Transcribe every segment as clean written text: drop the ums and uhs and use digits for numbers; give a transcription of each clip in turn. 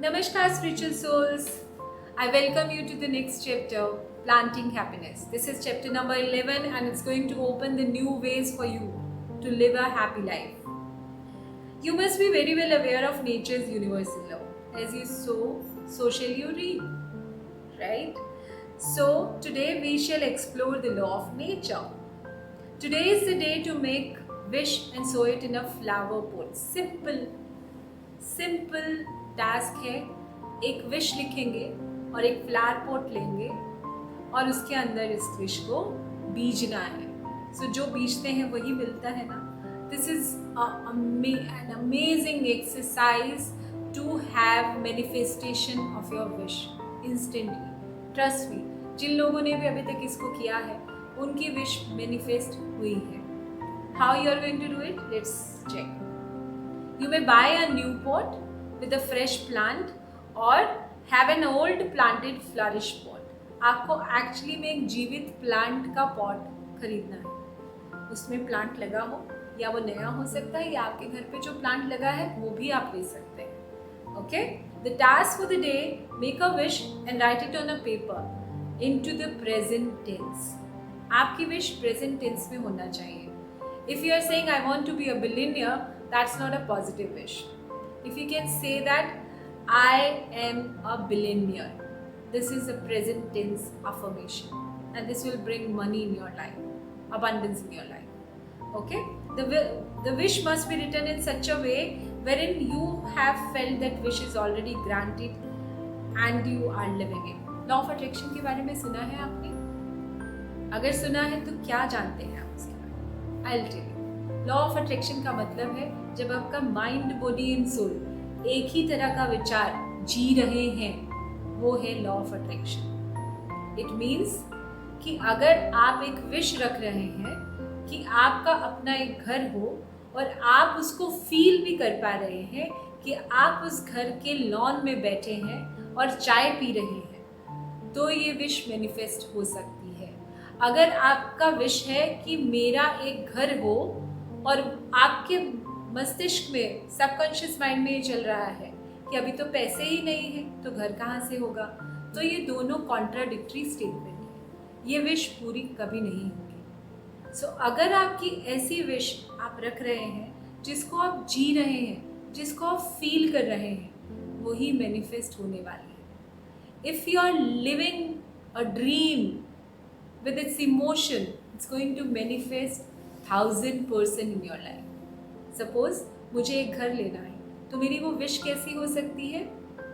Namaskar, spiritual souls. I welcome you to the next chapter, Planting Happiness. This is chapter number 11, and it's going to open the new ways for you to live a happy life. You must be very well aware of nature's universal law. As you sow, so shall you reap. Right? So, today we shall explore the law of nature. Today is the day to make wish and sow it in a flower pot. Simple task है. एक wish लिखेंगे और एक flower pot लेंगे और उसके अंदर इस विश को बीजना है. सो जो बीजते हैं वही मिलता है ना. This is an amazing exercise to have manifestation of your wish instantly. Trust me, जिन लोगों ने भी अभी तक इसको किया है उनकी विश मैनिफेस्ट हुई है. How you are going to do it? Let's check. You may buy a new pot with a fresh plant or have an old planted flourish pot. आपको एक्चुअली में एक जीवित प्लांट का पॉट खरीदना है. उसमें प्लांट लगा हो या वो नया हो सकता है या आपके घर पे जो प्लांट लगा है वो भी आप ले सकते हैं. Okay. The task for the day, make a wish and write it on a paper into the present tense. आपकी विश प्रेजेंट टेंस में होना चाहिए. If you are saying I want to be a billionaire, that's not a positive wish. If you can say that I am a billionaire, this is a present tense affirmation and this will bring money in your life, abundance in your life. Okay? The wish must be written in such a way wherein you have felt that wish is already granted and you are living it. Law of attraction के बारे में सुना है आपने? अगर सुना है तो क्या जानते हैं आप उसके? I'll tell you. Law of attraction का मतलब है जब आपका माइंड, बॉडी एंड सोल एक ही तरह का विचार जी रहे हैं, वो है law of attraction. It means कि अगर आप एक विश रख रहे हैं कि आपका अपना एक घर हो और आप उसको फील भी कर पा रहे हैं कि आप उस घर के लॉन में बैठे हैं और चाय पी रहे हैं, तो ये विश मैनिफेस्ट हो सकती है. अगर आपका विश है कि मेरा एक घर हो और आपके मस्तिष्क में, सबकॉन्शियस माइंड में ये चल रहा है कि अभी तो पैसे ही नहीं है तो घर कहाँ से होगा, तो ये दोनों कॉन्ट्राडिक्टरी स्टेटमेंट है. ये विश पूरी कभी नहीं होगी. सो अगर आपकी ऐसी विश आप रख रहे हैं जिसको आप जी रहे हैं, जिसको आप फील कर रहे हैं, वही मैनिफेस्ट होने वाली है. If you are living a dream with its emotion, it's going to manifest 1000% in your life. Suppose मुझे एक घर लेना है तो मेरी वो विश कैसी हो सकती है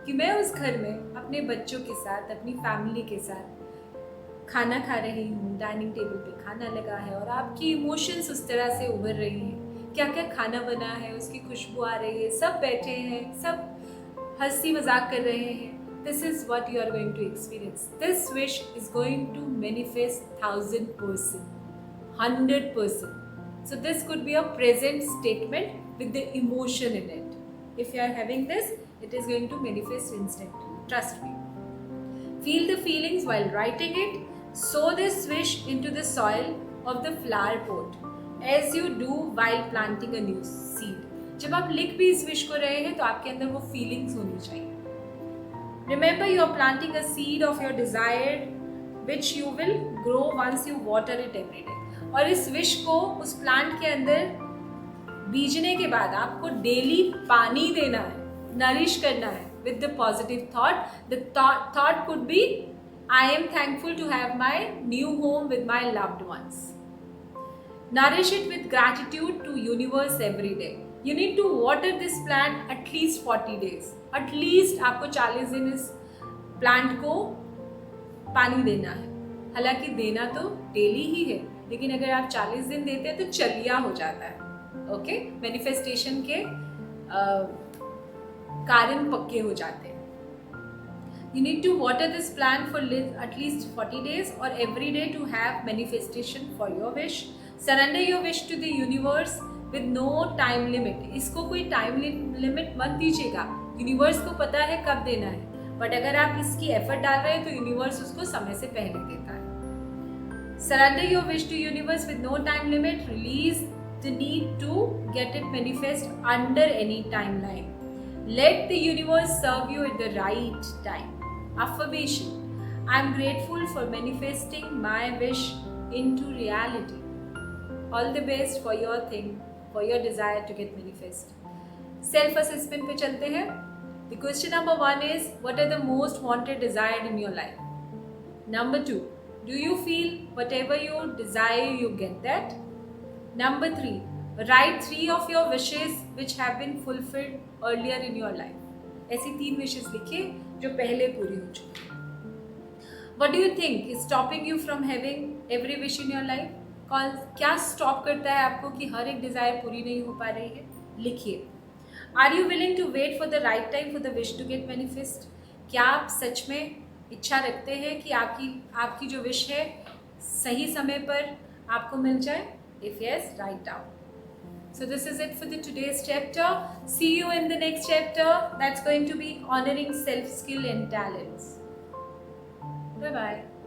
कि मैं उस घर में अपने बच्चों के साथ, अपनी फैमिली के साथ खाना खा रही हूँ, डाइनिंग टेबल पे खाना लगा है और आपकी इमोशंस उस तरह से उभर रही हैं. क्या क्या खाना बना है, उसकी खुशबू आ रही है, सब बैठे हैं, सब हंसी मजाक कर रहे हैं. This is what you are going to experience. This wish is going to manifest 1000%, 100%. So this could be a present statement with the emotion in it. If you are having this, it is going to manifest instantly. Trust me. Feel the feelings while writing it. Sow this wish into the soil of the flower pot, as you do while planting a new seed. जब आप लिख भी इस wish को रहे हैं तो आपके अंदर वो फीलिंग्स होनी चाहिए. Remember, you are planting a seed of your desire which you will grow once you water it every day. और इस विश को उस प्लांट के अंदर बीजने के बाद आपको डेली पानी देना है, नरिश करना है with the positive thought. The thought could be, I am thankful to have my new home with my loved ones. Nourish it with gratitude to universe every day. You need to water this plant at least 40 days. At least आपको 40 दिन इस plant को पानी देना है. हालांकि देना तो डेली ही है, लेकिन अगर आप 40 दिन देते हैं तो चलिया हो जाता है. ओके. मैनिफेस्टेशन के कारण पक्के हो जाते हैं. You need to water this plant for at least 40 days or every day to have manifestation for your wish. Surrender your wish to the universe with no time limit. इसको कोई time limit मत दीजिएगा. Universe को पता है कब देना है, बट अगर आप इसकी एफर्ट डाल रहे हैं तो यूनिवर्स उसको समय से पहले देता है. Surrender your wish to universe with no time limit. Release the need to get it manifest under any timeline. Let the universe serve you at the right time. Affirmation: I'm grateful for manifesting my wish into reality. All the best for your thing, for your desire to get manifest. Self assessment पे चलते हैं. The question number 1 is, what are the most wanted desired in your life? Number 2, do you feel whatever you desire you get that? Number 3, write 3 of your wishes which have been fulfilled earlier in your life. ऐसी 3 wishes लिखिए जो पहले पूरी हो चुकी हैं. What do you think is stopping you from having every wish in your life? क्या stop करता है आपको कि हर एक डिज़ायर पूरी नहीं हो पा रही है? लिखिए. Are you willing to wait for the right time for the wish to get manifest? क्या आप सच में इच्छा रखते हैं कि आपकी जो विश है सही समय पर आपको मिल जाए? If yes, write down. So this is it for the today's chapter. See you in the next chapter. That's going to be honoring self skill and talents. Bye bye.